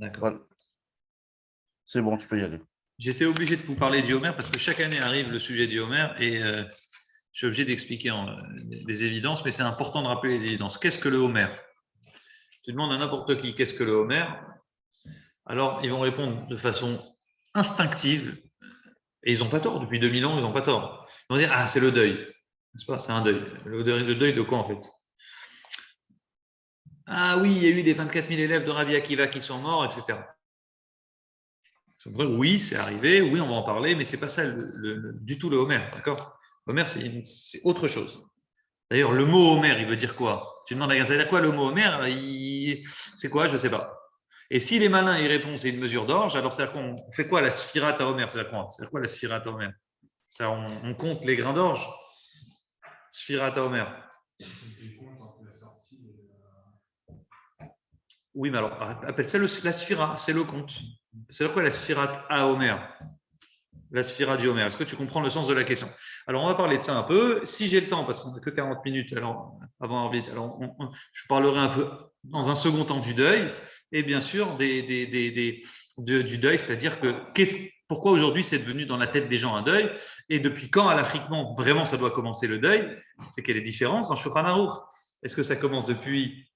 D'accord. Voilà. C'est bon, tu peux y aller. J'étais obligé de vous parler du Homer parce que chaque année arrive le sujet du Homer et je suis obligé d'expliquer des évidences, mais c'est important de rappeler les évidences. Qu'est-ce que le Homer? Tu demandes à n'importe qui qu'est-ce que le Homer, alors ils vont répondre de façon instinctive et ils n'ont pas tort. Depuis 2000 ans, ils n'ont pas tort. Ils vont dire ah, c'est le deuil. N'est-ce pas? C'est un deuil. Le deuil de quoi en fait? Ah oui, il y a eu des 24 000 élèves de Rabbi Akiva qui sont morts, etc. Oui, c'est arrivé, oui, on va en parler, mais ce n'est pas ça du tout le Homer, d'accord? Homer, c'est autre chose. D'ailleurs, le mot Homer, il veut dire quoi? Tu demandes à quelqu'un, ça veut dire quoi le mot Homer? C'est quoi? Je ne sais pas. Et si les malins y répondent, c'est une mesure d'orge, alors c'est-à-dire qu'on fait quoi la sphirate à Homer? C'est-à-dire quoi la sphirate à Homer? On compte les grains d'orge? Sphirate à Homer. Oui, mais alors, appelle ça la sphira, c'est le compte. C'est-à-dire quoi la sphirate à Homer? La sphira du Homer. Est-ce que tu comprends le sens de la question? Alors, on va parler de ça un peu. Si j'ai le temps, parce qu'on n'a que 40 minutes alors, avant Orbit, alors je parlerai un peu dans un second temps du deuil et bien sûr du deuil, c'est-à-dire que pourquoi aujourd'hui c'est devenu dans la tête des gens un deuil et depuis quand alachiquement vraiment ça doit commencer le deuil? C'est quelle est la différence dans Shulchan Aruch? Est-ce que ça commence depuis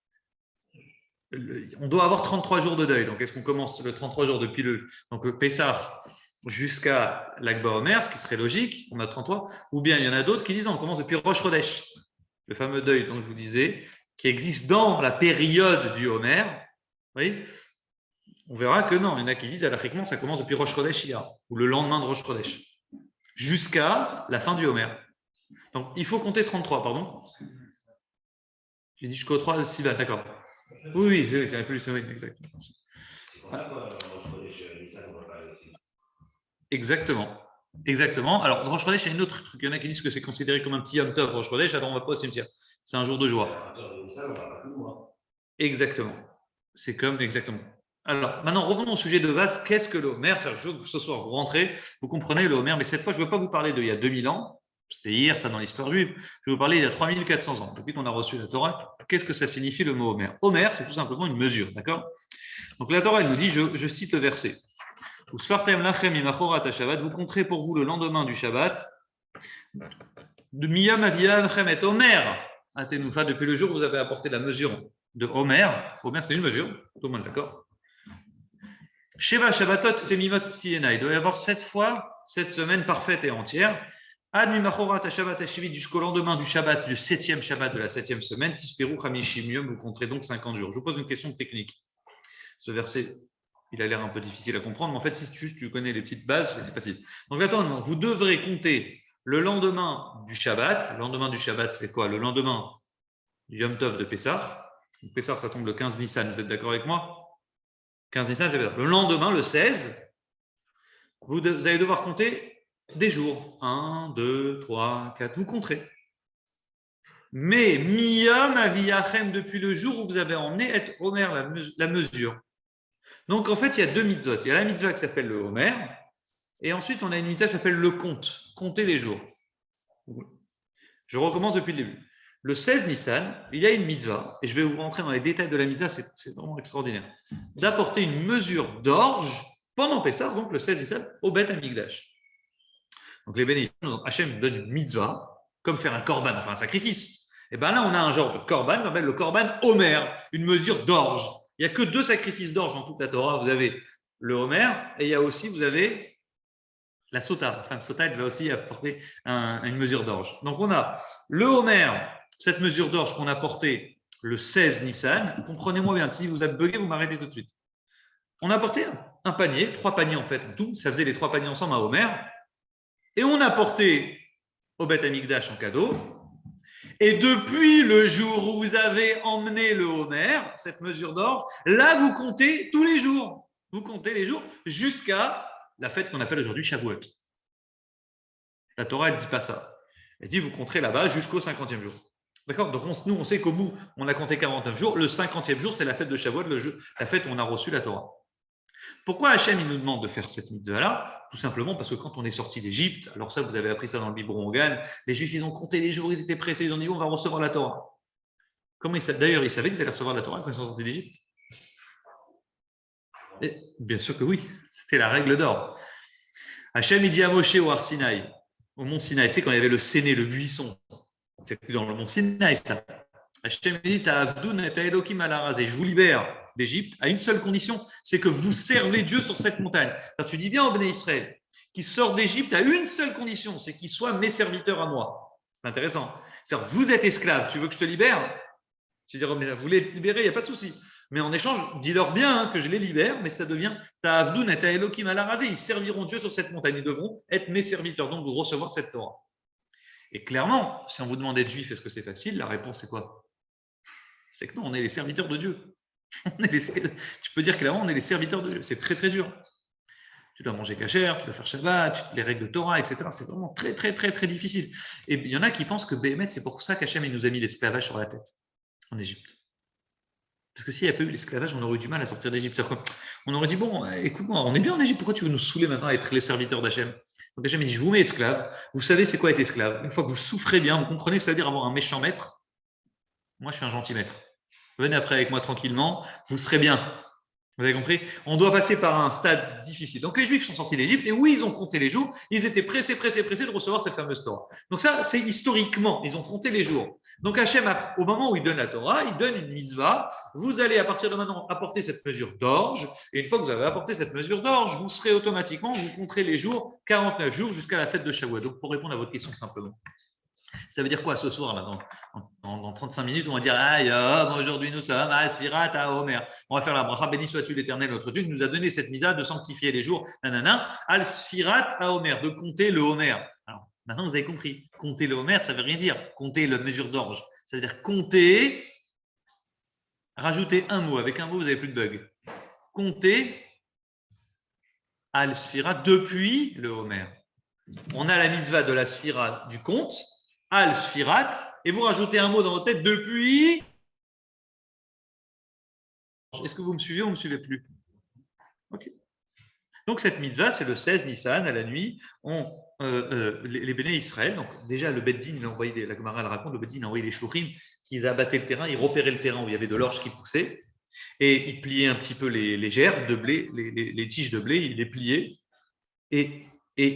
on doit avoir 33 jours de deuil. Donc, est-ce qu'on commence le 33 jours depuis le Pessah jusqu'à l'Akba Omer, ce qui serait logique, on a 33, ou bien il y en a d'autres qui disent on commence depuis Rosh Chodesh, le fameux deuil dont je vous disais, qui existe dans la période du Homer. Oui, on verra que non, il y en a qui disent alachiquement ça commence depuis Rosh Chodesh ou le lendemain de Rosh Chodesh, jusqu'à la fin du Homer. Donc, il faut compter 33, pardon. J'ai dit jusqu'au 3 Sivan, d'accord. Oui, c'est plus, oui, exactement. Exactement. Exactement. Alors, Rosh Chodesh, il y a un autre truc. Il y en a qui disent que c'est considéré comme un petit Yom Tov, Rosh Chodesh, alors on ne va pas au cimetière. C'est un jour de joie. Exactement. C'est comme, exactement. Alors, maintenant, revenons au sujet de base. Qu'est-ce que le Homer? C'est-à-dire que ce soir, vous rentrez, vous comprenez le Homer, mais cette fois, je ne veux pas vous parler d'il y a 2000 ans. C'était hier, ça, dans l'histoire juive. Je vais vous parler il y a 3400 ans. Depuis qu'on a reçu la Torah, qu'est-ce que ça signifie le mot Homer? Homer, c'est tout simplement une mesure, d'accord? Donc, la Torah, elle nous dit, je cite le verset. Vous compterez pour vous le lendemain du Shabbat de Miyam Aviyam Chemet Omer. Depuis le jour où vous avez apporté la mesure de Homer. Homer, c'est une mesure, tout le monde est d'accord. Sheva Shabbatot Temimot Siena. Il doit y avoir 7 fois cette semaine parfaite et entière. Ad Mimachorat Shabbat Hashivit jusqu'au lendemain du Shabbat, du 7e Shabbat de la 7e semaine. Tispiru Chamishim Yom, vous compterez donc 50 jours. Je vous pose une question technique. Ce verset, il a l'air un peu difficile à comprendre, mais en fait, si tu connais les petites bases, c'est facile. Donc, attends, vous devrez compter le lendemain du Shabbat. Le lendemain du Shabbat, c'est quoi? Le lendemain du Yom Tov de Pessah. Donc, Pessah, ça tombe le 15 Nissan. Vous êtes d'accord avec moi? 15 Nissan, c'est le lendemain, le 16, vous allez devoir compter des jours. 1, 2, 3, 4. Vous compterez. Mais Miyam Aviyachem, depuis le jour où vous avez emmené être Homer, la mesure. Donc, en fait, il y a 2 mitzvot. Il y a la mitzvah qui s'appelle le Homer, et ensuite, on a une mitzvah qui s'appelle le compte, compter les jours. Je recommence depuis le début. Le 16 Nissan, il y a une mitzvah, et je vais vous rentrer dans les détails de la mitzvah, c'est vraiment extraordinaire, d'apporter une mesure d'orge pendant Pessah, donc le 16 Nissan, au Beth Amikdash. Donc, les bénédictions, Hachem donne une mitzvah, comme faire un korban, enfin un sacrifice. Et bien là, on a un genre de korban, qu'on appelle le korban Homer, une mesure d'orge. Il n'y a que 2 sacrifices d'orge dans toute la Torah. Vous avez le Homer et il y a aussi, vous avez la Sota. Enfin, la Sota, elle va aussi apporter une mesure d'orge. Donc, on a le Homer, cette mesure d'orge qu'on a portée le 16 Nissan. Comprenez-moi bien, si vous êtes bugué, vous m'arrêtez tout de suite. On a apporté un panier, 3 paniers en fait, tout. Ça faisait les 3 paniers ensemble à Homer. Et on a porté au Beth Amikdash en cadeau. Et depuis le jour où vous avez emmené le Homer, cette mesure d'orge, là, vous comptez tous les jours. Vous comptez les jours jusqu'à la fête qu'on appelle aujourd'hui Shavuot. La Torah, elle ne dit pas ça. Elle dit, vous compterez là-bas jusqu'au 50e jour. D'accord? Donc, nous, on sait qu'au bout, on a compté 49 jours. Le 50e jour, c'est la fête de Shavuot, la fête où on a reçu la Torah. Pourquoi Hachem, il nous demande de faire cette mitzvah-là? Tout simplement parce que quand on est sorti d'Égypte, alors ça, vous avez appris ça dans le biberon Hogan, les Juifs, ils ont compté les jours, ils étaient pressés, ils ont dit, on va recevoir la Torah. D'ailleurs, ils savaient qu'ils allaient recevoir la Torah quand ils sont sortis d'Égypte. Et bien sûr que oui, c'était la règle d'or. Hachem, il dit à Moshe au Har Sinaï, au mont Sinaï, tu sais, quand il y avait le séné, le buisson, c'était dans le mont Sinaï, ça. Hachem dit, je vous libère d'Égypte à une seule condition, c'est que vous servez Dieu sur cette montagne. Alors, tu dis bien au Béné Israël, qui sort d'Égypte à une seule condition, c'est qu'ils soient mes serviteurs à moi. C'est intéressant. C'est-à-dire, vous êtes esclave, tu veux que je te libère? Tu dis, vous voulez être libéré, il n'y a pas de souci. Mais en échange, dis-leur bien que je les libère, mais ça devient Ta'avdoun et Ta'elokim ala razé. Ils serviront Dieu sur cette montagne. Ils devront être mes serviteurs, donc recevoir cette Torah. Et clairement, si on vous demande d'être juif, est-ce que c'est facile? La réponse, c'est quoi? C'est que non, on est les serviteurs de Dieu. Tu peux dire clairement, on est les serviteurs de Dieu. C'est très, très dur. Tu dois manger cachère, tu dois faire Shabbat, les règles de Torah, etc. C'est vraiment très, très, très, très difficile. Et il y en a qui pensent que Béhémet, c'est pour ça qu'Hachem nous a mis l'esclavage sur la tête en Égypte. Parce que s'il n'y a pas eu l'esclavage, on aurait eu du mal à sortir d'Égypte. On aurait dit, bon, écoute-moi, on est bien en Égypte, pourquoi tu veux nous saouler maintenant à être les serviteurs d'Hachem? Donc Hachem dit, je vous mets esclave, vous savez c'est quoi être esclave. Une fois que vous souffrez bien, vous comprenez, ça veut dire avoir un méchant maître. Moi, je suis un gentil maître. Venez après avec moi tranquillement, vous serez bien. Vous avez compris? On doit passer par un stade difficile. Donc les Juifs sont sortis d'Égypte et oui, ils ont compté les jours. Ils étaient pressés de recevoir cette fameuse Torah. Donc ça, c'est historiquement, ils ont compté les jours. Donc Hachem, au moment où il donne la Torah, il donne une mitzvah. Vous allez à partir de maintenant apporter cette mesure d'orge. Et une fois que vous avez apporté cette mesure d'orge, vous serez automatiquement, vous compterez les jours, 49 jours jusqu'à la fête de Shavuot. Donc pour répondre à votre question simplement. Ça veut dire quoi ce soir, là, dans 35 minutes, on va dire aïe, aujourd'hui nous sommes à Sfirat, à Omer. On va faire la bracha, béni sois-tu l'Éternel, notre Dieu, qui nous a donné cette misa de sanctifier les jours, nanana, al Sfirat à Omer, de compter le Omer. Alors, maintenant, vous avez compris, compter le Omer, ça ne veut rien dire, compter la mesure d'orge. Ça veut dire compter, rajouter un mot. Avec un mot, vous n'avez plus de bug. Compter al Sfirat depuis le Omer. On a la mitzvah de la Sfirat du compte, al Sfirat, et vous rajoutez un mot dans votre tête depuis. Est-ce que vous me suivez ou vous ne me suivez plus? Ok. Donc cette mitzvah, c'est le 16 Nissan, à la nuit, les béné Israël, donc déjà le Beddin, il a envoyé, la Gemara le raconte, le Beddin a envoyé des shluchim qui abattaient le terrain, ils repéraient le terrain où il y avait de l'orge qui poussait, et ils pliaient un petit peu les gerbes de blé, les tiges de blé, ils les pliaient, et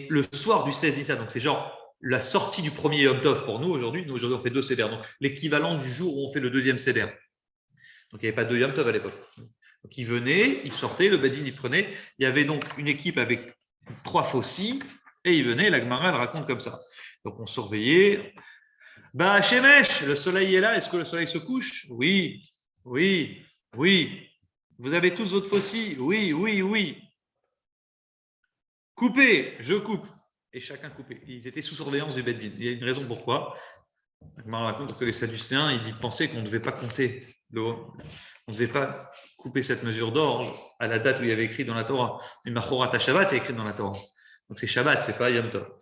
le soir du 16 Nissan, donc c'est genre la sortie du premier Yom Tov pour nous aujourd'hui on fait 2 Seder, donc l'équivalent du jour où on fait le deuxième Seder. Donc il n'y avait pas 2 Yom Tov à l'époque. Donc il venait, il sortait, le Badin il prenait, il y avait donc une équipe avec 3 faucilles, et il venait, la Gemara elle raconte comme ça. Donc on surveillait, bah Shemesh, le soleil est là, est-ce que le soleil se couche? Oui, oui, oui. Vous avez tous votre faucille? Oui, oui, oui. Coupez, je coupe. Et chacun coupait. Ils étaient sous surveillance du Beddin. Il y a une raison pourquoi. Je me raconte que les Sadducéens, ils pensaient qu'on ne devait pas compter on ne devait pas couper cette mesure d'orge à la date où il y avait écrit dans la Torah. Mais Machorat à Shabbat est écrit dans la Torah. Donc c'est Shabbat, c'est pas Yom Tov.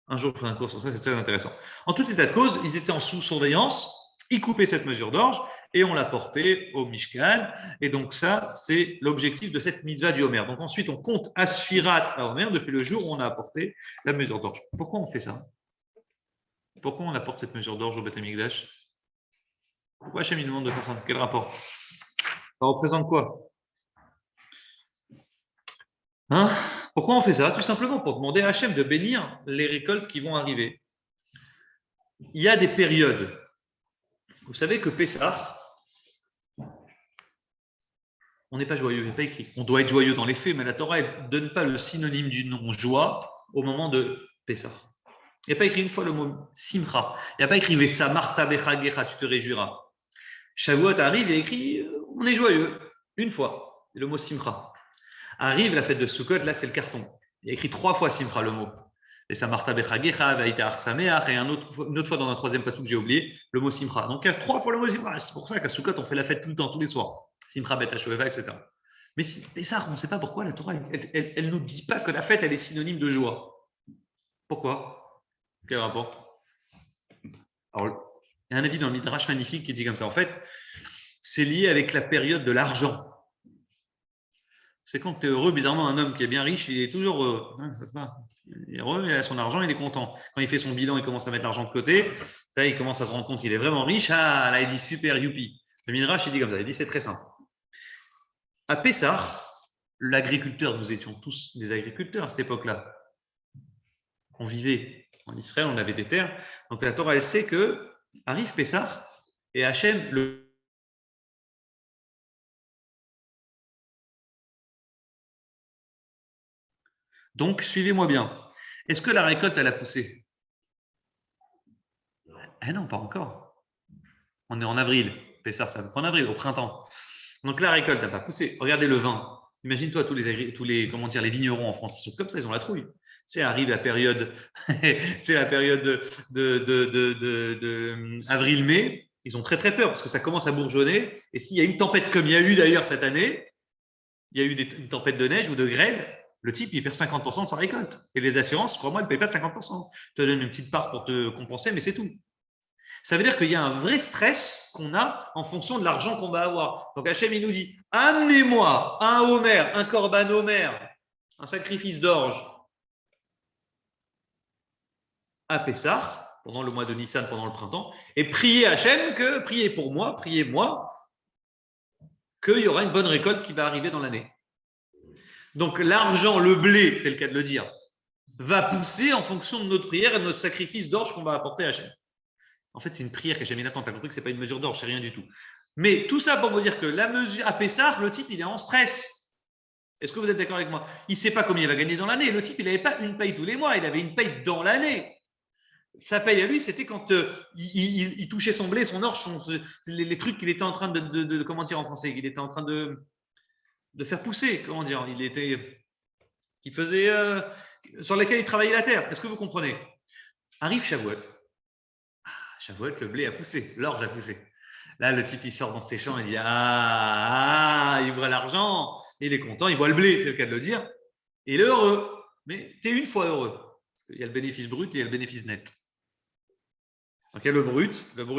Un jour, je ferai un cours sur ça, c'est très intéressant. En tout état de cause, ils étaient en sous-surveillance, ils coupaient cette mesure d'orge et on l'a portée au Mishkan. Et donc ça, c'est l'objectif de cette mitzvah du Homer. Donc ensuite, on compte Asfirat à Homer depuis le jour où on a apporté la mesure d'orge. Pourquoi on fait ça? Pourquoi on apporte cette mesure d'orge au Beth Amikdash? Pourquoi Hachem demande de faire ça? Quel rapport? Ça représente quoi? Pourquoi on fait ça? Tout simplement pour demander à Hachem de bénir les récoltes qui vont arriver. Il y a des périodes. Vous savez que Pessah, on n'est pas joyeux, il n'est pas écrit. On doit être joyeux dans les faits, mais la Torah ne donne pas le synonyme du nom joie au moment de Pessah. Il n'y a pas écrit une fois le mot simcha. Il n'y a pas écrit Vesamarta bechagecha, tu te réjouiras. Shavuot arrive, il y a écrit on est joyeux, une fois, le mot simcha. Arrive la fête de Sukkot, là c'est le carton. Il y a écrit 3 fois simcha le mot. Vesamarta bechagecha, vaïta arsameach, et une autre fois dans un troisième passage que j'ai oublié, le mot simcha. Donc il y a 3 fois le mot simcha. C'est pour ça qu'à Sukkot, on fait la fête tout le temps, tous les soirs. Simcha bet hashuveva, etc. Mais Pessah, on ne sait pas pourquoi la Torah, elle ne nous dit pas que la fête, elle est synonyme de joie. Pourquoi? Quel rapport? Alors, il y a un avis dans le Midrash magnifique qui dit comme ça. En fait, c'est lié avec la période de l'argent. C'est quand tu es heureux, bizarrement, un homme qui est bien riche, il est toujours heureux. Il est heureux, il a son argent, il est content. Quand il fait son bilan, il commence à mettre l'argent de côté. Là, il commence à se rendre compte qu'il est vraiment riche. Ah, là, il dit super, youpi. Le Midrash, il dit comme ça. Il dit c'est très simple. À Pessah, l'agriculteur, nous étions tous des agriculteurs à cette époque-là. On vivait en Israël, on avait des terres. Donc la Torah, elle sait que arrive Pessah et Hachem le. Donc, suivez-moi bien. Est-ce que la récolte, elle a poussé? Eh non, pas encore. On est en avril. Pessah, ça va être en avril, au printemps. Donc la récolte n'a pas poussé. Regardez le vin. Imagine-toi tous les comment dire, les vignerons en France, ils sont comme ça, ils ont la trouille. C'est arrive la période, c'est la période de avril-mai. Ils ont très très peur parce que ça commence à bourgeonner. Et s'il y a une tempête comme il y a eu d'ailleurs cette année, il y a eu une tempête de neige ou de grêle, le type il perd 50% de sa récolte. Et les assurances, crois-moi, elles ne payent pas 50%. Je te donne une petite part pour te compenser, mais c'est tout. Ça veut dire qu'il y a un vrai stress qu'on a en fonction de l'argent qu'on va avoir. Donc Hachem, il nous dit, amenez-moi un homer, un korban homer, un sacrifice d'orge à Pessah, pendant le mois de Nissan, pendant le printemps, et priez Hachem, priez pour moi, priez-moi, qu'il y aura une bonne récolte qui va arriver dans l'année. Donc l'argent, le blé, c'est le cas de le dire, va pousser en fonction de notre prière et de notre sacrifice d'orge qu'on va apporter à Hachem. En fait, c'est une prière qu'Hachem il attend. Tu as compris que ce n'est pas une mesure d'orge, c'est rien du tout. Mais tout ça pour vous dire que la mesure à Pessah, le type, il est en stress. Est-ce que vous êtes d'accord avec moi? Il ne sait pas combien il va gagner dans l'année. Le type, il n'avait pas une paye tous les mois, il avait une paye dans l'année. Sa paye à lui, c'était quand il touchait son blé, son orge, les trucs qu'il était en train de comment dire en français, qu'il était en train de faire pousser, comment dire, il faisait, sur lesquels il travaillait la terre. Est-ce que vous comprenez? Arrive Shavuot. Shavuot, le blé a poussé, l'orge a poussé. Là, le type, il sort dans ses champs, il dit il voit l'argent, il est content, il voit le blé, c'est le cas de le dire, et il est heureux. Mais tu es une fois heureux. Parce qu'il y a le bénéfice brut et il y a le bénéfice net. Donc, il y a le brut,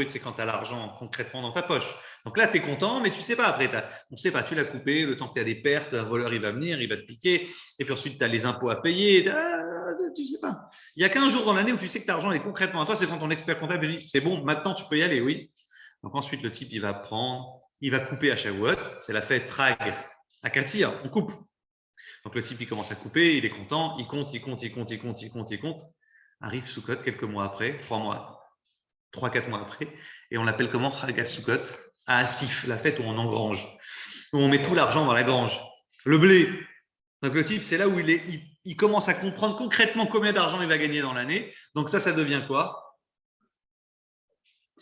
c'est quand tu as l'argent concrètement dans ta poche. Donc là, tu es content, mais tu ne sais pas après. On ne sait pas, tu l'as coupé, le temps que tu as des pertes, un voleur, il va venir, il va te piquer, et puis ensuite, tu as les impôts à payer. Tu ne sais pas. Il n'y a qu'un jour dans l'année où tu sais que l'argent est concrètement à toi, c'est quand ton expert comptable dit c'est bon, maintenant tu peux y aller, oui. Donc ensuite, le type, il va couper à Shavuot, c'est la fête Rag à Katir, on coupe. Donc le type, il commence à couper, il est content, il compte. Arrive Sukkot quelques mois après, 3-4 mois après, et on l'appelle comment? Chag Sukkot, à Asif, la fête où on engrange, où on met tout l'argent dans la grange, le blé. Donc le type, c'est là où il commence à comprendre concrètement combien d'argent il va gagner dans l'année. Donc ça devient quoi?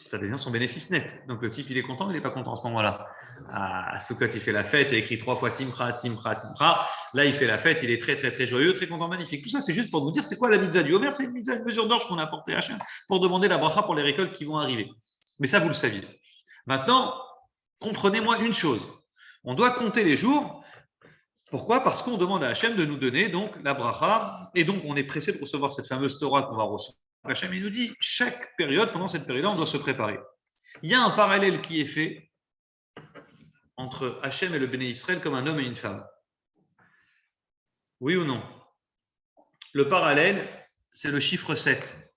Ça devient son bénéfice net. Donc le type, il est content, il n'est pas content à ce moment-là. À Sukkot, il fait la fête, il a écrit 3 fois Simcha, Simcha, Simcha. Là, il fait la fête, il est très, très, très joyeux, très content, magnifique. Tout ça, c'est juste pour vous dire c'est quoi la mitzvah du Homer. C'est une mitzvah, une mesure d'orge qu'on a apportée à Hachem pour demander la bracha pour les récoltes qui vont arriver. Mais ça, vous le saviez. Maintenant, comprenez-moi une chose. On doit compter les jours. Pourquoi? Parce qu'on demande à Hachem de nous donner donc la bracha. Et donc, on est pressé de recevoir cette fameuse Torah qu'on va recevoir. Hachem, il nous dit, chaque période, pendant cette période-là, on doit se préparer. Il y a un parallèle qui est fait entre Hachem et le Béné Israël comme un homme et une femme. Oui ou non? Le parallèle, c'est le chiffre 7.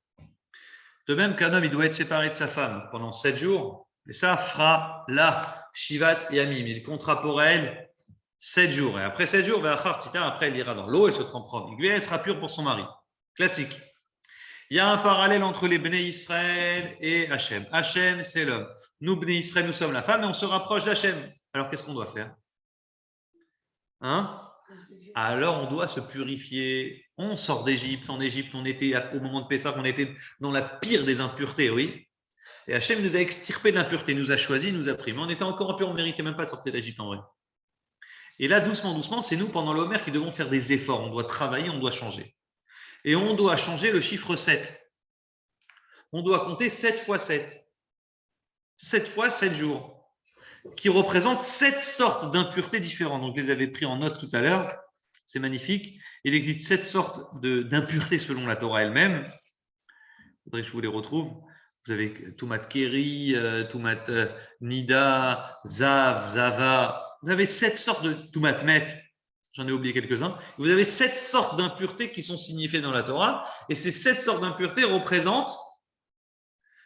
De même qu'un homme, il doit être séparé de sa femme pendant 7 jours, et ça fera la Shivat Yamim. Il comptera pour elle 7 jours. Et après 7 jours, après elle ira dans l'eau, elle se trempera. Elle sera pure pour son mari. Classique. Il y a un parallèle entre les Béné Israël et Hachem. Hachem, c'est l'homme. Nous, Béné Israël, nous sommes la femme et on se rapproche d'Hachem. Alors, qu'est-ce qu'on doit faire? Alors, on doit se purifier. On sort d'Égypte. En Égypte, on était, au moment de Pessah, on était dans la pire des impuretés, oui. Et Hachem nous a extirpé de l'impureté, nous a choisi, nous a pris. Mais on était encore impur, on ne méritait même pas de sortir d'Égypte en vrai. Et là, doucement, doucement, c'est nous, pendant l'Homer, qui devons faire des efforts. On doit travailler, on doit changer. Et on doit changer le chiffre 7. On doit compter 7 fois 7. 7 fois 7 jours, qui représentent 7 sortes d'impuretés différentes. Donc, je les avais pris en note tout à l'heure. C'est magnifique. Il existe 7 sortes d'impuretés selon la Torah elle-même. Il faudrait que je vous les retrouve. Vous avez Tumat Keri, Tumat Nida, Zav, Zava. Vous avez 7 sortes de Tumat Met. J'en ai oublié quelques-uns. Vous avez 7 sortes d'impuretés qui sont signifiées dans la Torah. Et ces 7 sortes d'impuretés représentent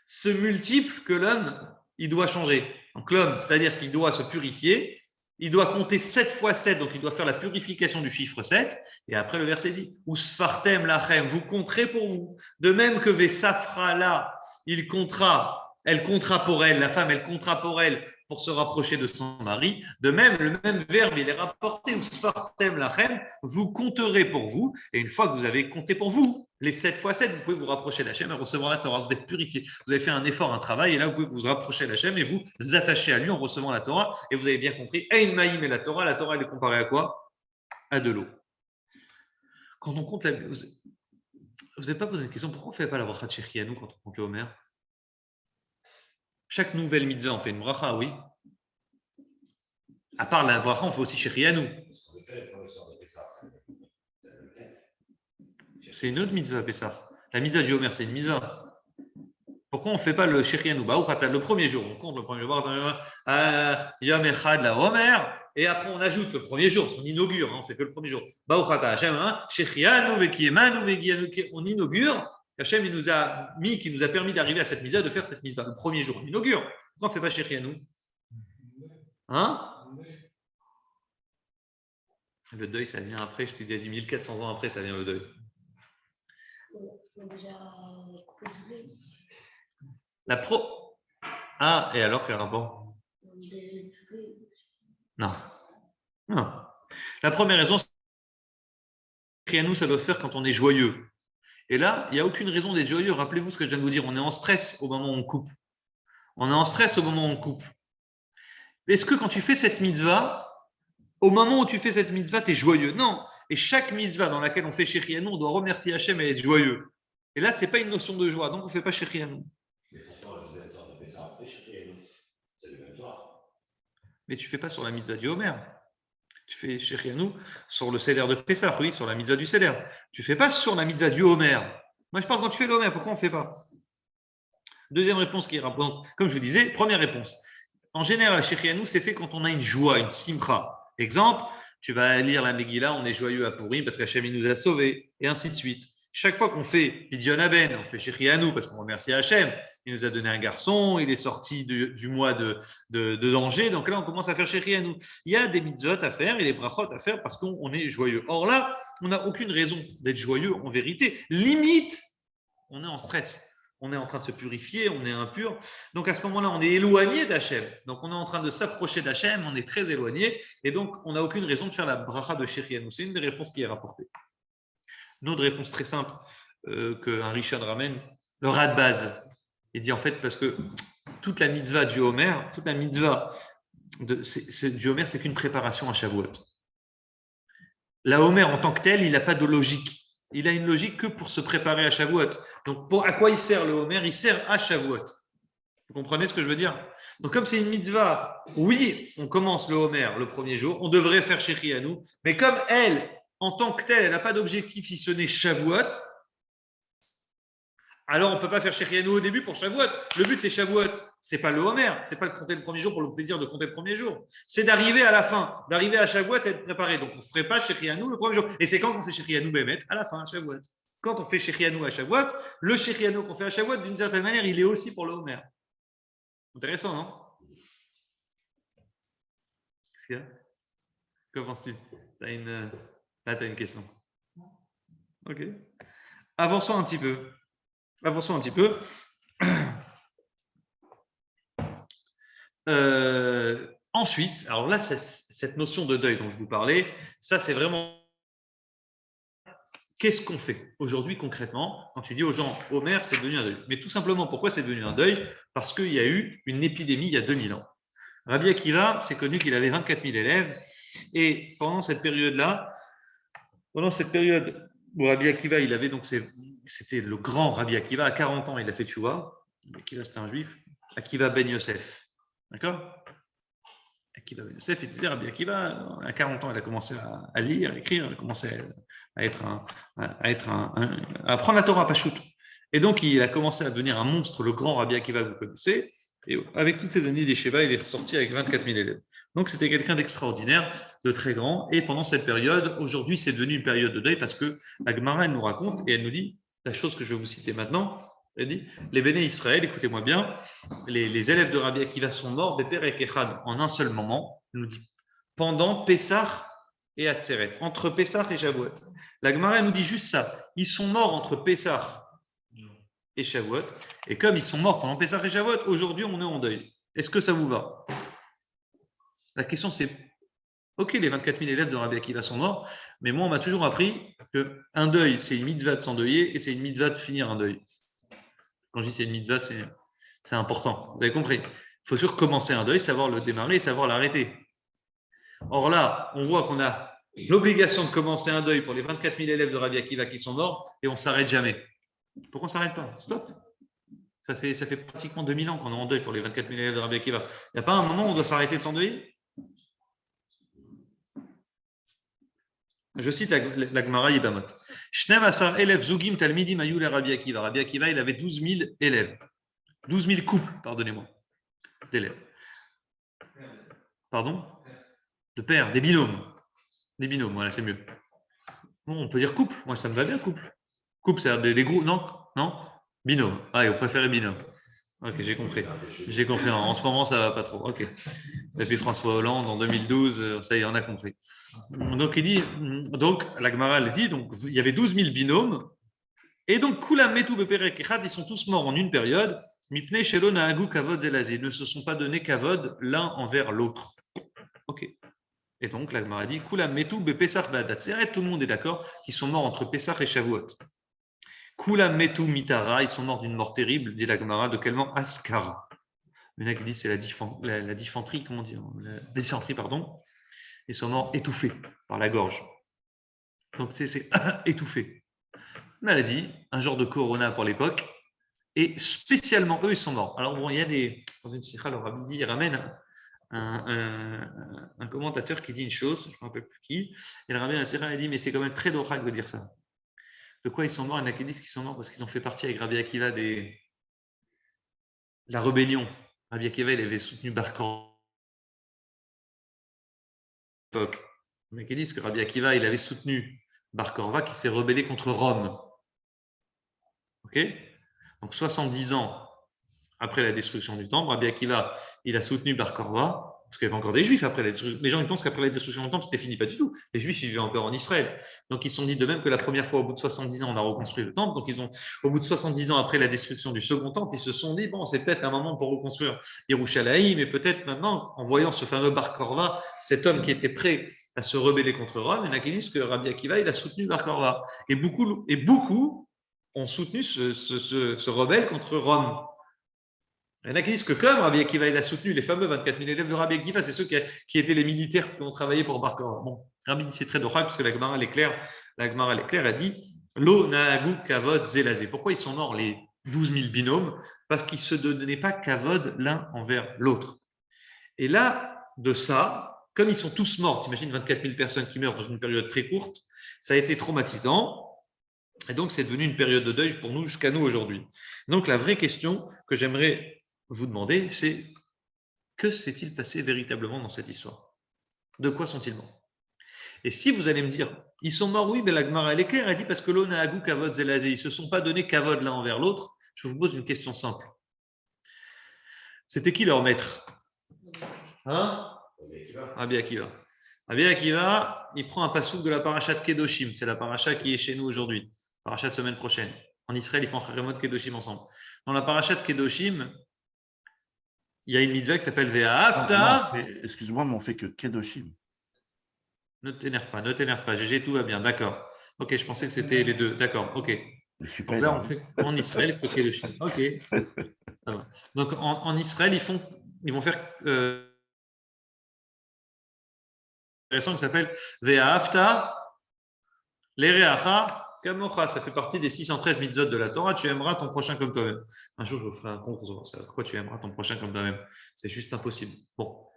ce multiple que l'homme, il doit changer. Donc l'homme, c'est-à-dire qu'il doit se purifier. il doit compter 7 fois 7, donc il doit faire la purification du chiffre 7. Et après, le verset dit Usfartem lachem, vous compterez pour vous. De même que Vesafra là, elle comptera pour elle, la femme, elle comptera pour elle pour se rapprocher de son mari. De même, le même verbe, il est rapporté Usfartem lachem, vous compterez pour vous. Et une fois que vous avez compté pour vous, les 7 fois 7, vous pouvez vous rapprocher d'Hachem et recevoir la Torah. Vous êtes purifié. Vous avez fait un effort, un travail, et là, vous pouvez vous rapprocher d'Hachem et vous attacher à lui en recevant la Torah. Et vous avez bien compris, Ein Maïm et la Torah, elle est comparée à quoi? À de l'eau. Quand on compte la. Vous n'avez pas posé la question, pourquoi on ne fait pas la bracha de Shechianu quand on compte le Homer? Chaque nouvelle mitzvah, on fait une bracha, oui. À part la bracha, on fait aussi Shechianu. C'est une autre mitzvah, Pessah. La mitzvah du Homer, c'est une mitzvah. Pourquoi on ne fait pas le Shechianu? Le premier jour, on compte le premier jour. Yom Echad la Homer. Et après, on ajoute le premier jour, on inaugure, on ne fait que le premier jour. On inaugure. Hachem, il nous a mis, qui nous a permis d'arriver à cette mitzvah, de faire cette mitzvah. Le premier jour, on inaugure. Pourquoi on ne fait pas Shechianu? Hein? Le deuil, ça vient après. Je te dis, il y a 1400 ans après, ça vient le deuil. La pro. Ah, et alors, quel rapport? Non. Non. La première raison, c'est que nous, ça doit se faire quand on est joyeux. Et là, il n'y a aucune raison d'être joyeux. Rappelez-vous ce que je viens de vous dire. On est en stress au moment où on coupe. On est en stress au moment où on coupe. Est-ce que quand tu fais cette mitzvah, au moment où tu fais cette mitzvah, tu es joyeux? Non. Et chaque mitzvah dans laquelle on fait Shechianu, on doit remercier Hachem et être joyeux. Et là, ce n'est pas une notion de joie. Donc, on ne fait pas Shechianu. Mais pourtant, le deuxième temps de Pessah, on fait Shechianu. C'est le même soir. Mais tu ne fais pas sur la mitzvah du Homer. Tu fais Shechianu sur le Seder de Pessah, oui, sur la mitzvah du Seder. Tu ne fais pas sur la mitzvah du Homer. Moi, je parle quand tu fais le Homer. Pourquoi on ne fait pas? Deuxième réponse qui est rapportée. Comme je vous disais, première réponse. En général, Shechianu, c'est fait quand on a une joie, une simcha. Exemple, tu vas lire la Megillah, on est joyeux à Purim parce qu'Hachem nous a sauvés, et ainsi de suite. Chaque fois qu'on fait Pidyon Aben, on fait Shechianu parce qu'on remercie Hachem. Il nous a donné un garçon, il est sorti du mois de danger, donc là on commence à faire Shechianu. Il y a des mitzvot à faire et des brachot à faire parce qu'on est joyeux. Or là, on n'a aucune raison d'être joyeux en vérité. Limite, on est en stress. On est en train de se purifier, on est impur. Donc à ce moment-là, on est éloigné d'Hachem. Donc on est en train de s'approcher d'Hachem, on est très éloigné. Et donc on n'a aucune raison de faire la bracha de Shechianu. C'est une des réponses qui est rapportée. Une autre réponse très simple qu'un Richard ramène, le rat de base. Il dit en fait parce que toute la mitzvah du Homer, toute la mitzvah du Homer, c'est qu'une préparation à Shavuot. La Homer en tant que tel, il n'a pas de logique. Il a une logique que pour se préparer à Shavuot. Donc, à quoi il sert le Homer? Il sert à Shavuot. Vous comprenez ce que je veux dire? Donc, comme c'est une mitzvah, oui, on commence le Homer le premier jour, on devrait faire Shechianu, mais comme elle, en tant que telle, elle n'a pas d'objectif si ce n'est Shavuot, alors on ne peut pas faire Shechianu au début pour Shavuot. Le but, c'est Shavuot. Ce n'est pas le Homer, ce n'est pas le compter le premier jour pour le plaisir de compter le premier jour. C'est d'arriver à la fin, d'arriver à Shavuot et être préparé. Donc, on ne ferait pas Shechianu le premier jour. Et c'est quand on fait Shechianu Bémet? À la fin, à Shavuot. Quand on fait Shechianu à Shavuot, le Shechianu qu'on fait à Shavuot, d'une certaine manière, il est aussi pour le Homer. Intéressant, non? Qu'est-ce qu'il y a? Que penses-tu? Là, tu as une question. Ok. Avançons un petit peu. Ensuite, alors là, cette notion de deuil dont je vous parlais, ça c'est vraiment qu'est-ce qu'on fait aujourd'hui concrètement quand tu dis aux gens Homer, c'est devenu un deuil. Mais tout simplement, pourquoi c'est devenu un deuil? Parce qu'il y a eu une épidémie il y a 2000 ans. Rabbi Akiva, c'est connu qu'il avait 24 000 élèves et pendant cette période-là, où Rabbi Akiva, il avait donc c'était le grand Rabbi Akiva, à 40 ans, il a fait tchouva. Rabbi Akiva, c'était un juif. Akiva ben Yosef. D'accord? Akiva ben Yosef, il disait Rabbi Akiva, à 40 ans, il a commencé à lire, à écrire, il a commencé à prendre la Torah Pachout. Et donc, il a commencé à devenir un monstre, le grand Rabbi Akiva que vous connaissez. Et avec toutes ces années d'Yeshiva, il est ressorti avec 24 000 élèves. Donc, c'était quelqu'un d'extraordinaire, de très grand. Et pendant cette période, aujourd'hui, c'est devenu une période de deuil parce que la Gemara, elle nous raconte et elle nous dit la chose que je vais vous citer maintenant. Elle dit les Béné Israël, écoutez-moi bien, les élèves de Rabbi Akiva sont morts, Beperek Echad, en un seul moment. Elle nous dit pendant Pessah et Atzeret, entre Pessah et Shavuot. La Gemara nous dit juste ça. Ils sont morts entre Pessah et Shavuot. Et comme ils sont morts pendant Pessah et Shavuot, aujourd'hui, on est en deuil. Est-ce que ça vous va? La question, c'est ok, les 24 000 élèves de Rabbi Akiva sont morts, mais moi, on m'a toujours appris qu'un deuil, c'est une mitzvah de s'endeuiller et c'est une mitzvah de finir un deuil. Quand je dis c'est une mitzvah, c'est important. Vous avez compris? Il faut sûr commencer un deuil, savoir le démarrer et savoir l'arrêter. Or là, on voit qu'on a l'obligation de commencer un deuil pour les 24 000 élèves de Rabbi Akiva qui sont morts et on ne s'arrête jamais. Pourquoi on ne s'arrête pas? Stop. Ça fait pratiquement 2000 ans qu'on est en deuil pour les 24 000 élèves de Rabbi Akiva. Il n'y a pas un moment où on doit s'arrêter de s'endeuiller? Je cite la Gemara Yibamot. Shneim asar elef zugim talmidim ayu le Rabbi Akiva. Rabbi Akiva, il avait 12 000 élèves. 12 000 couples, pardonnez-moi, d'élèves. Pardon? De pères, des binômes. Des binômes, voilà, c'est mieux. Bon, on peut dire couple. Moi, ça me va bien, couple. Couple, c'est des groupes. Non? Non? Binôme. Ah, vous préférez binôme. Ok, j'ai compris. J'ai compris. En ce moment, ça ne va pas trop. Ok. Depuis François Hollande, en 2012, ça y est, on a compris. Donc, il dit, la Gemara le dit, donc, il y avait 12 000 binômes. Et donc, Kulam Metu Beperek Echad, ils sont tous morts en une période. Mipnei Shelo Naagu Kavod Zelazé. Ils ne se sont pas donné Kavod l'un envers l'autre. Ok. Et donc, la Gemara dit, Kulam Metu Bepesach Ba'adatzeret, tout le monde est d'accord qu'ils sont morts entre Pessah et Shavuot. Kulam Metu Mitara, ils sont morts d'une mort terrible, dit la Gemara, de quelle mort? Askara. Il y en a qui disent c'est la dysenterie, comment dire? La dysenterie, pardon. Ils sont morts étouffés par la gorge. Donc, c'est étouffé. Maladie, un genre de corona pour l'époque, et spécialement eux, ils sont morts. Alors, bon, il y a dans une sikha, le Rabbi dit, il ramène un commentateur qui dit une chose, je ne me rappelle plus qui, et le Rabbi il dit, mais c'est quand même très dorak de dire ça. De quoi ils sont morts? Il y en a qui disent qu'ils sont morts parce qu'ils ont fait partie avec Rabbi Akiva de la rébellion. Rabbi Akiva, il avait soutenu Bar Korva à l'époque. Il y en a qui disent que Rabbi Akiva, il avait soutenu Bar Korva qui s'est rebellé contre Rome. Ok? Donc 70 ans après la destruction du temple, Rabbi Akiva, il a soutenu Bar Korva. Parce qu'il y avait encore des Juifs après la destruction. Les gens ils pensent qu'après la destruction du temple, c'était fini. Pas du tout. Les Juifs ils vivaient encore en Israël. Donc ils se sont dit de même que la première fois, au bout de 70 ans, on a reconstruit le temple. Donc au bout de 70 ans après la destruction du second temple, ils se sont dit, bon, c'est peut-être un moment pour reconstruire Yerushalayim, mais peut-être maintenant, en voyant ce fameux Bar Korva, cet homme qui était prêt à se rebeller contre Rome, il y en a qui disent que Rabbi Akiva, il a soutenu Bar Korva. Et beaucoup ont soutenu ce rebelle contre Rome. Il y en a qui disent que comme Rabbi Akiva il a soutenu les fameux 24 000 élèves de Rabbi Akiva, c'est ceux qui étaient les militaires qui ont travaillé pour Bar Korva. Bon, Rabbi dit c'est très dorak parce que la Gemara elle est claire. La Gemara elle est claire, elle dit Lo naagu kavod zelazé. Pourquoi ils sont morts les 12 000 binômes? Parce qu'ils ne se donnaient pas kavod l'un envers l'autre. Et là, de ça, comme ils sont tous morts, t'imagines 24 000 personnes qui meurent dans une période très courte, ça a été traumatisant. Et donc, c'est devenu une période de deuil pour nous jusqu'à nous aujourd'hui. Donc, la vraie question que j'aimerais vous demander, c'est que s'est-il passé véritablement dans cette histoire? De quoi sont-ils morts? Et si vous allez me dire, ils sont morts, oui, mais la Gemara elle est claire, elle dit parce que l'on a agou kavod zelazé, ils ne se sont pas donné kavod l'un envers l'autre. Je vous pose une question simple. C'était qui leur maître? Hein? Rabbi Akiva. Rabbi Akiva, il prend un passouk de la paracha de Kedoshim. C'est la paracha qui est chez nous aujourd'hui. Paracha de semaine prochaine. En Israël, ils font Haremot Kedoshim ensemble. Dans la paracha de Kedoshim, il y a une mitzvah qui s'appelle Ve'ahavta. Excuse-moi, mais on fait que Kedoshim. Ne t'énerve pas. GG, tout va bien. D'accord. Ok, je pensais que c'était les deux. D'accord, ok. Donc là, on fait en Israël que Kedoshim. Ok. Ça va. Donc en Israël, ils vont faire intéressant qui s'appelle Ve'ahavta l'ereacha kamocha. Ça fait partie des 613 mitzvot de la Torah. Tu aimeras ton prochain comme toi-même. Un jour, je vous ferai un concours. Ça veut dire quoi? Tu aimeras ton prochain comme toi-même. C'est juste impossible. Bon.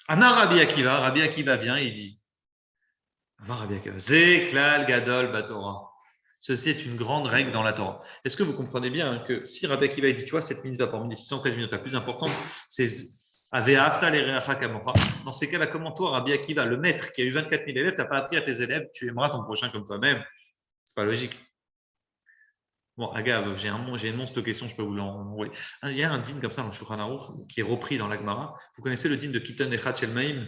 Amar Rabbi Akiva vient et il dit Amar Rabbi Akiva, Zeklal Gadol Batorah. Ceci est une grande règle dans la Torah. Est-ce que vous comprenez bien que si Rabbi Akiva dit, tu vois, cette mitzvah parmi les 613 minutes la plus importante, c'est Ave'ahavta l'ereacha kamocha. Dans ces cas-là, comment toi, Rabbi Akiva, le maître qui a eu 24 000 élèves, tu n'as pas appris à tes élèves, tu aimeras ton prochain comme toi-même? C'est pas logique. Bon, Agav, j'ai une monstre question, je peux vous l'envoyer. Il y a un dîne comme ça dans le Shulchan Aruch qui est repris dans l'Agmara. Vous connaissez le dîne de Kitan Echad Shel Maim?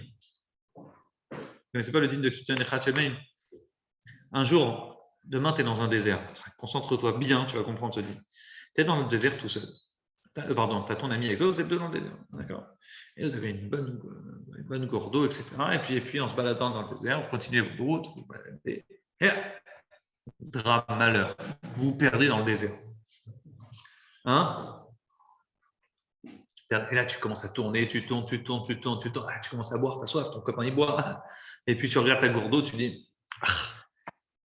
connaissez pas le dîme de Kiton Echat Shemaim? Un jour, demain, tu es dans un désert. Concentre-toi bien, tu vas comprendre ce dîme. Tu es dans le désert tout seul. Pardon, tu as ton ami avec toi, vous êtes deux dans le désert. D'accord. Et vous avez une bonne gourde d'eau, etc. Et puis, en se baladant dans le désert, vous continuez votre route, vous baladez. Et drame, malheur, vous vous perdez dans le désert. Hein? Et là, tu commences à tourner, tu tournes. Ah, tu commences à boire, t'as soif, ton copain il boit. Et puis tu regardes ta gourde d'eau, tu dis,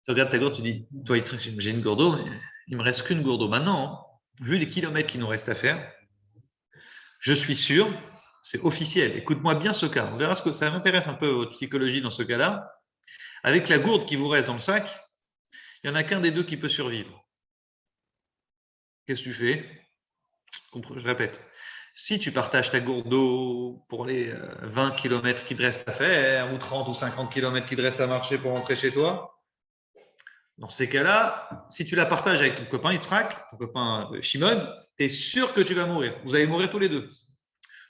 tu regardes ta gourde, tu dis, toi, j'ai une gourde d'eau, mais il me reste qu'une gourde d'eau. Maintenant, vu les kilomètres qu'il nous reste à faire, je suis sûr, c'est officiel. Écoute-moi bien ce cas. On verra ce que ça m'intéresse un peu votre psychologie dans ce cas-là. Avec la gourde qui vous reste dans le sac, il n'y en a qu'un des deux qui peut survivre. Qu'est-ce que tu fais? Je répète. Si tu partages ta gourde d'eau pour les 20 km qui te restent à faire, ou 30 ou 50 km qui te restent à marcher pour rentrer chez toi, dans ces cas-là, si tu la partages avec ton copain Yitzhak, ton copain Shimon, tu es sûr que tu vas mourir. Vous allez mourir tous les deux.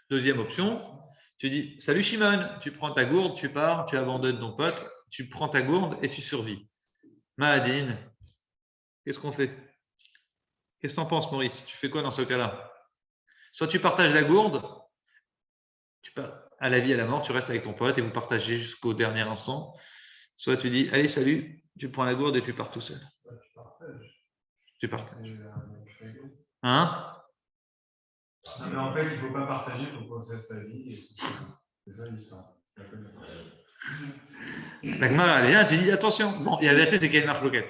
Deuxième option, tu dis « Salut Shimon », tu prends ta gourde, tu pars, tu abandonnes ton pote, tu prends ta gourde et tu survis. Mahadine, qu'est-ce qu'on fait? Qu'est-ce que tu en penses, Maurice? Tu fais quoi dans ce cas-là? Soit tu partages la gourde, à la vie, à la mort, tu restes avec ton pote et vous partagez jusqu'au dernier instant. Soit tu dis, allez, salut, tu prends la gourde et tu pars tout seul. Tu partages. Hein? Non, mais en fait, il ne faut pas partager, il faut penser à sa vie. C'est ça l'histoire. La Gemara, elle vient, tu dis, attention. Bon, et la vérité, c'est qu'il y a une marque loquette.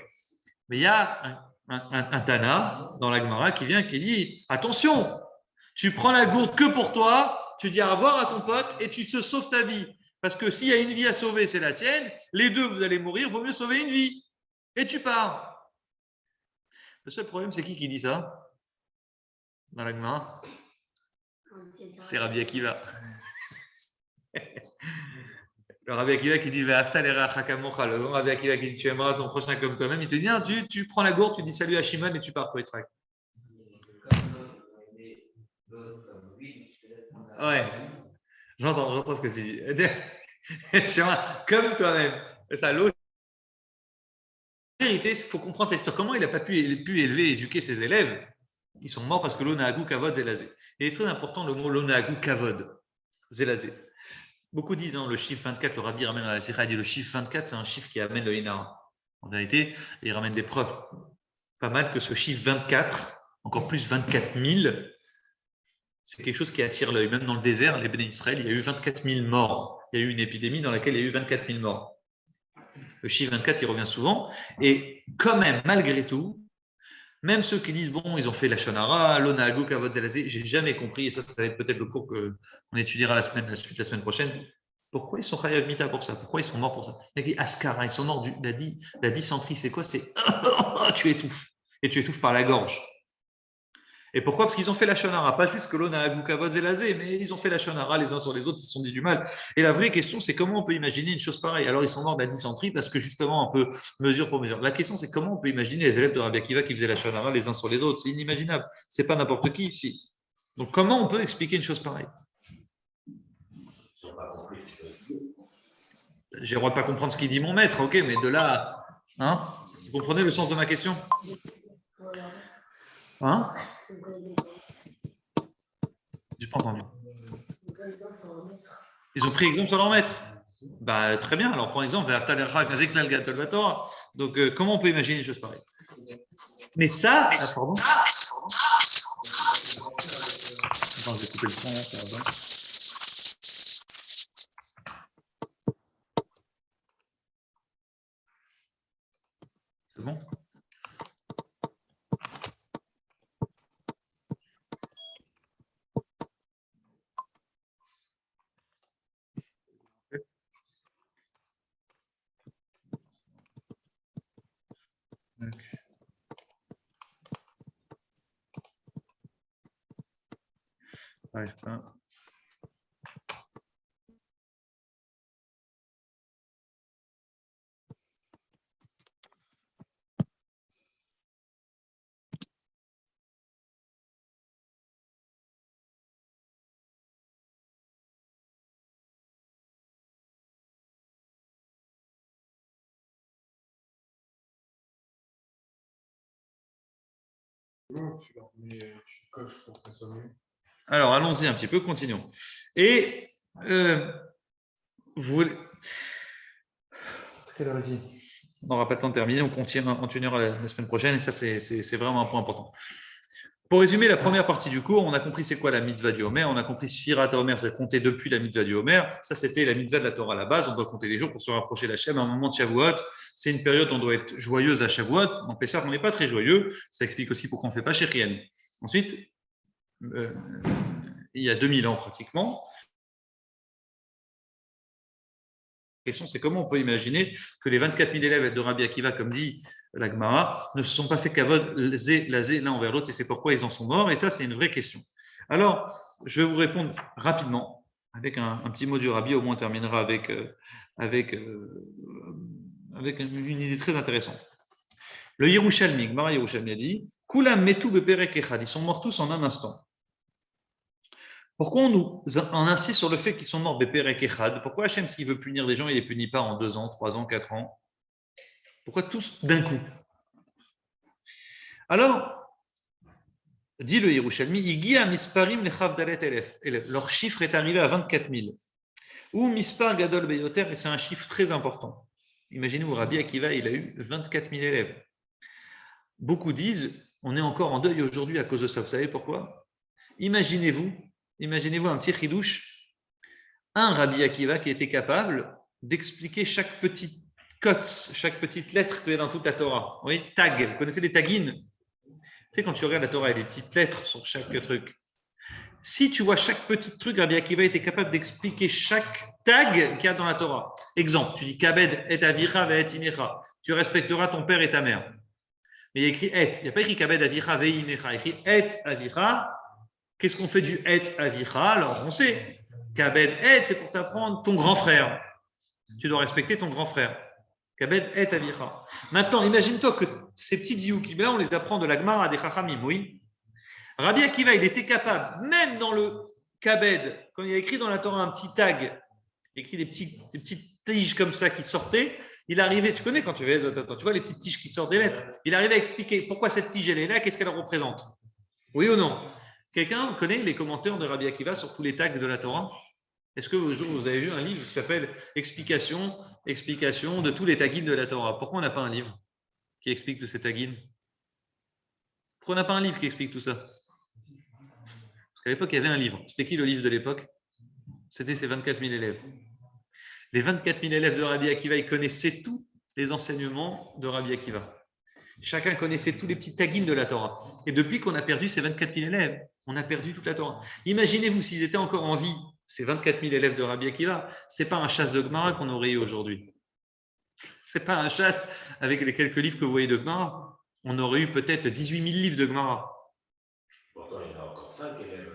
Mais il y a un Tana dans la Gemara qui vient qui dit, attention, tu prends la gourde que pour toi, tu dis au revoir à ton pote et tu te sauves ta vie. Parce que s'il y a une vie à sauver, c'est la tienne. Les deux, vous allez mourir, il vaut mieux sauver une vie. Et tu pars. Le seul problème, c'est qui dit ça dans la Gemara? C'est Rabbi Akiva. Le Rabbi Akiva qui dit le grand Rabbi Akiva qui dit tu aimeras ton prochain comme toi-même, il te dit non, tu prends la gourde, tu dis salut à Shimon et tu pars pour Yitzhak. Ouais, j'entends ce que tu dis. Comme toi-même. Ça, l'autre. La vérité, il faut comprendre comment il n'a pas pu élever et éduquer ses élèves. Ils sont morts parce que l'onagou kavod zelazé. Et il est très important le mot l'onagou kavod zelazé. Beaucoup disent le chiffre 24, le Rabbi ramène à la Sikha, il dit le chiffre 24, c'est un chiffre qui amène le Hénara. En vérité, il ramène des preuves pas mal que ce chiffre 24, encore plus 24 000, c'est quelque chose qui attire l'œil. Même dans le désert, les Béné Israël, il y a eu 24 000 morts. Il y a eu une épidémie dans laquelle il y a eu 24 000 morts. Le chiffre 24, il revient souvent. Et quand même, malgré tout, même ceux qui disent, bon, ils ont fait la Shonara, l'Onagou, Kavod Zelazé, j'ai jamais compris, et ça va être peut-être le cours qu'on étudiera la semaine prochaine, pourquoi ils sont Chayav Mita pour ça? Pourquoi ils sont morts pour ça? Il y a dit Askara, ils sont morts la dysenterie, c'est quoi? C'est tu étouffes, et tu étouffes par la gorge. Et pourquoi? Parce qu'ils ont fait la Shonara, pas juste que l'Onagou, Kavod Zelazé, mais ils ont fait la Shonara les uns sur les autres, ils se sont dit du mal. Et la vraie question, c'est comment on peut imaginer une chose pareille? Alors, ils sont morts de la dysenterie parce que justement, un peu mesure pour mesure. La question, c'est comment on peut imaginer les élèves de Rabbi Akiva qui faisaient la Shonara les uns sur les autres? C'est inimaginable. C'est pas n'importe qui ici. Donc, comment on peut expliquer une chose pareille? J'ai le droit de pas comprendre ce qu'il dit mon maître, ok, mais de là, hein? Vous comprenez le sens de ma question? Hein? J'ai pas entendu. Ils ont pris exemple sur leur maître. Bah, très bien, alors prends exemple. Donc, comment on peut imaginer une chose pareille? Mais ça, pardon. Attends, je vais couper le son, pardon. C'est bon? Ouais, Non, tu leur mets, tu coches pour que ça soit mieux. Alors, allons-y un petit peu, continuons. Et vous voulez. Quelle heure est-il ? On n'aura pas le temps de terminer, on continuera la semaine prochaine, et ça, c'est vraiment un point important. Pour résumer la première partie du cours, on a compris c'est quoi la mitzvah du Homer, on a compris Sfirat Homer, c'est compter depuis la mitzvah du Homer. Ça, c'était la mitzvah de la Torah à la base, on doit compter les jours pour se rapprocher de Hachem. À un moment de Shavuot, c'est une période où on doit être joyeuse à Shavuot. En Pessah, on n'est pas très joyeux. Ça explique aussi pourquoi on ne fait pas Shechien. Ensuite, il y a 2000 ans pratiquement, la question, c'est comment on peut imaginer que les 24 000 élèves de Rabbi Akiva, comme dit la Gemara, ne se sont pas fait kavod l'un envers l'autre, et c'est pourquoi ils en sont morts. Et ça, c'est une vraie question. Alors, je vais vous répondre rapidement avec un petit mot du Rabbi. Au moins, on terminera avec une idée très intéressante. Le Yerushalmi, Gemara Yerushalmi a dit Kulam metu beperek echad. Ils sont morts tous en un instant. Pourquoi on insiste sur le fait qu'ils sont morts beperek echad? Pourquoi Hachem, s'il veut punir des gens, il ne les punit pas en 2 ans, 3 ans, 4 ans? Pourquoi tous d'un coup? Alors, dit le Yerushalmi, Igia misparim lechav dalet elef. Leur chiffre est arrivé à 24 000. Ou mispar gadol beyoter, et c'est un chiffre très important. Imaginez-vous, Rabbi Akiva, il a eu 24 000 élèves. Beaucoup disent, on est encore en deuil aujourd'hui à cause de ça. Vous savez pourquoi? Imaginez-vous un petit chidouche, un Rabbi Akiva qui était capable d'expliquer chaque petite cote, chaque petite lettre qu'il y a dans toute la Torah. Vous voyez, tag, vous connaissez les taggines? Tu sais, quand tu regardes la Torah, il y a des petites lettres sur chaque truc. Si tu vois chaque petit truc, Rabbi Akiva était capable d'expliquer chaque tag qu'il y a dans la Torah. Exemple, tu dis Kabed et avicha ve et imecha. Tu respecteras ton père et ta mère. Mais il y a écrit et. Il n'y a pas écrit Kabed avicha ve imecha. Il y a écrit et avicha. Qu'est-ce qu'on fait du et avicha? Alors, on sait. Kabed et, c'est pour t'apprendre ton grand frère. Tu dois respecter ton grand frère. Kabed et avicha. Maintenant, imagine-toi que ces petits dioukibla, on les apprend de la Gemara des Chachamim, oui. Rabbi Akiva, il était capable, même dans le Kabed, quand il y a écrit dans la Torah un petit tag, écrit des petites tiges comme ça qui sortaient, il arrivait, tu connais quand tu vois les petites tiges qui sortent des lettres, il arrivait à expliquer pourquoi cette tige elle est là, qu'est-ce qu'elle représente. Oui ou non? Quelqu'un connaît les commentaires de Rabbi Akiva sur tous les tags de la Torah? Est-ce que vous avez vu un livre qui s'appelle Explication de tous les taggines de la Torah? Pourquoi on n'a pas un livre qui explique tous ces taggines? Pourquoi on n'a pas un livre qui explique tout ça? Parce qu'à l'époque, il y avait un livre. C'était qui le livre de l'époque? C'était ces 24 000 élèves. Les 24 000 élèves de Rabbi Akiva, ils connaissaient tous les enseignements de Rabbi Akiva. Chacun connaissait tous les petits taggines de la Torah. Et depuis qu'on a perdu ces 24 000 élèves, on a perdu toute la Torah. Imaginez-vous s'ils étaient encore en vie, ces 24 000 élèves de Rabbi Akiva, ce n'est pas un chasse de Gemara qu'on aurait eu aujourd'hui. Ce n'est pas un chasse avec les quelques livres que vous voyez de Gemara. On aurait eu peut-être 18 000 livres de Gemara. Pourtant, il y en a encore 5 élèves.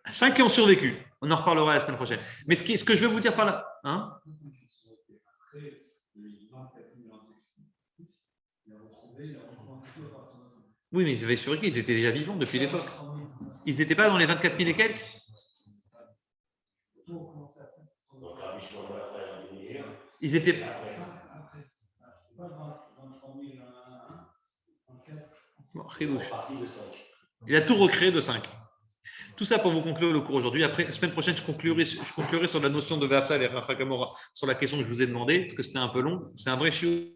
5 qui ont survécu. On en reparlera la semaine prochaine. Mais ce que je veux vous dire par là, hein? Oui, mais ils avaient survécu, ils étaient déjà vivants depuis l'époque. Ils n'étaient pas dans les 24 000 et quelques? Donc, la mission de la frère de venir. Ils étaient. Bon, il a tout recréé de 5. Tout ça pour vous conclure le cours aujourd'hui. Après, la semaine prochaine, je conclurai sur la notion de Vafsal et Rafa Gamora, sur la question que je vous ai demandé, parce que c'était un peu long. C'est un vrai chiot.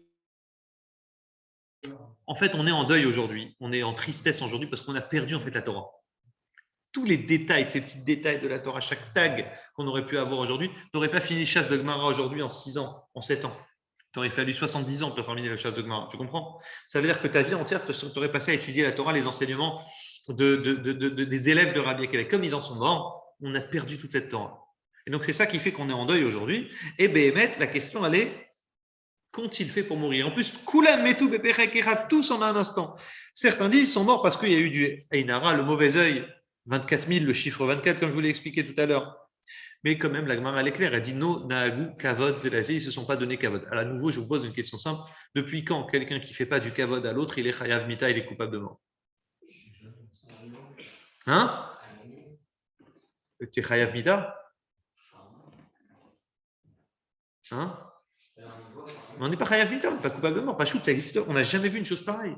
En fait, on est en deuil aujourd'hui. On est en tristesse aujourd'hui parce qu'on a perdu en fait la Torah. Tous les détails, ces petits détails de la Torah, chaque tag qu'on aurait pu avoir aujourd'hui, tu n'aurais pas fini chasse de Gemara aujourd'hui en 6 ans, en 7 ans. Tu aurais fallu 70 ans pour terminer la chasse de Gemara. Tu comprends? Ça veut dire que ta vie entière, tu aurais passé à étudier la Torah, les enseignements des élèves de Rabbi Akiva. Comme ils en sont morts, on a perdu toute cette Torah. Et donc, c'est ça qui fait qu'on est en deuil aujourd'hui. Et Béhémet, la question, elle est, qu'ont-ils fait pour mourir? En plus, Kulam metu beperek echad, tous en un instant. Certains disent qu'ils sont morts parce qu'il y a eu du Einara, le mauvais œil, 24 000, le chiffre 24, comme je vous l'ai expliqué tout à l'heure. Mais quand même, la Gemara, elle est claire, elle dit no naagu kavod zelazé, ils ne se sont pas donné kavod. Alors, à nouveau, je vous pose une question simple. Depuis quand quelqu'un qui ne fait pas du kavod à l'autre, il est chayav mita, il est coupable de mort? Hein? Tu es chayav mita? Hein? On n'est pas chayav mita, on n'est pas coupable de mort. Pas shoot, ça existe. On n'a jamais vu une chose pareille.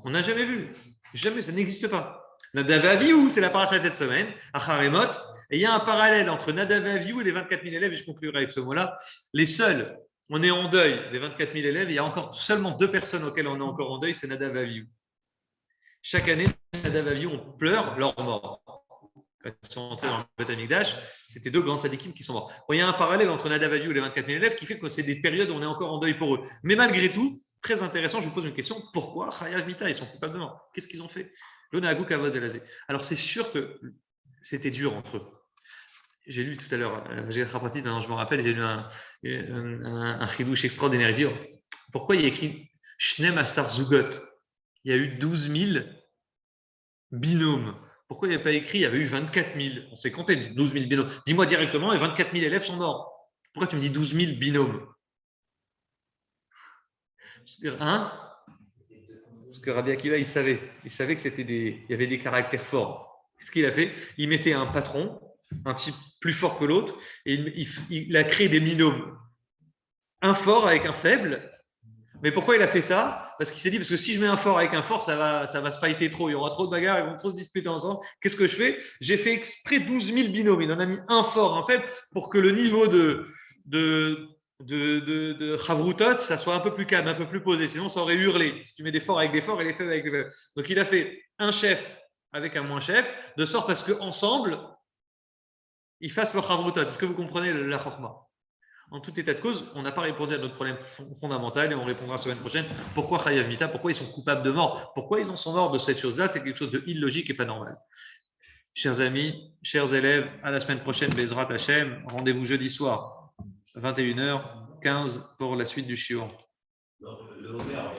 On n'a jamais vu. Jamais, ça n'existe pas. Nadav et Avihu, c'est la paracha de cette semaine, à Haremot. Et il y a un parallèle entre Nadav et Avihu et les 24 000 élèves, et je conclurai avec ce mot-là. Les seuls, on est en deuil des 24 000 élèves, et il y a encore seulement 2 personnes auxquelles on est encore en deuil, c'est Nadav et Avihu. Chaque année, Nadav et Avihu, on pleure leur mort. Quand ils sont entrés dans le Beth Amikdash, c'était 2 grands tzadikim qui sont morts. Bon, il y a un parallèle entre Nadav et Avihu et les 24 000 élèves qui fait que c'est des périodes où on est encore en deuil pour eux. Mais malgré tout, très intéressant, je vous pose une question. Pourquoi Chayav Mita, ils sont coupables de mort? Qu'est-ce qu'ils ont fait? Alors, c'est sûr que c'était dur entre eux. J'ai lu tout à l'heure, je me rappelle, j'ai lu un chidouche extraordinaire. Pourquoi il y a écrit Shnem Asar Zugot? Il y a eu 12 000 binômes. Pourquoi il n'y a pas écrit il y avait eu 24 000? On s'est compté 12 000 binômes. Dis-moi directement, et 24 000 élèves sont morts. Pourquoi tu me dis 12 000 binômes? Parce que Rabbi Akiva, il savait que il y avait des caractères forts. Ce qu'il a fait, il mettait un patron, un type plus fort que l'autre, et il a créé des binômes. Un fort avec un faible. Mais pourquoi il a fait ça? Parce qu'il s'est dit, parce que si je mets un fort avec un fort, ça va se fighter trop, il y aura trop de bagarres, ils vont trop se disputer ensemble. Qu'est-ce que je fais? J'ai fait exprès 12 000 binômes. Il en a mis un fort, un faible, pour que le niveau de Chavrutot, ça soit un peu plus calme, un peu plus posé. Sinon, ça aurait hurlé. Si tu mets des forts avec des forts et les faibles avec des faibles. Donc, il a fait un chef avec un moins chef, de sorte à ce qu'ensemble, ils fassent leur Chavrutot. Est-ce que vous comprenez la Chorma? En tout état de cause, on n'a pas répondu à notre problème fondamental et on répondra la semaine prochaine. Pourquoi Chayav Mita? Pourquoi ils sont coupables de mort? Pourquoi ils en sont morts de cette chose-là? C'est quelque chose de illogique et pas normal. Chers amis, chers élèves, à la semaine prochaine, Bezrat Hashem. Rendez-vous jeudi soir, 21h15 pour la suite du shiur. Le Homer,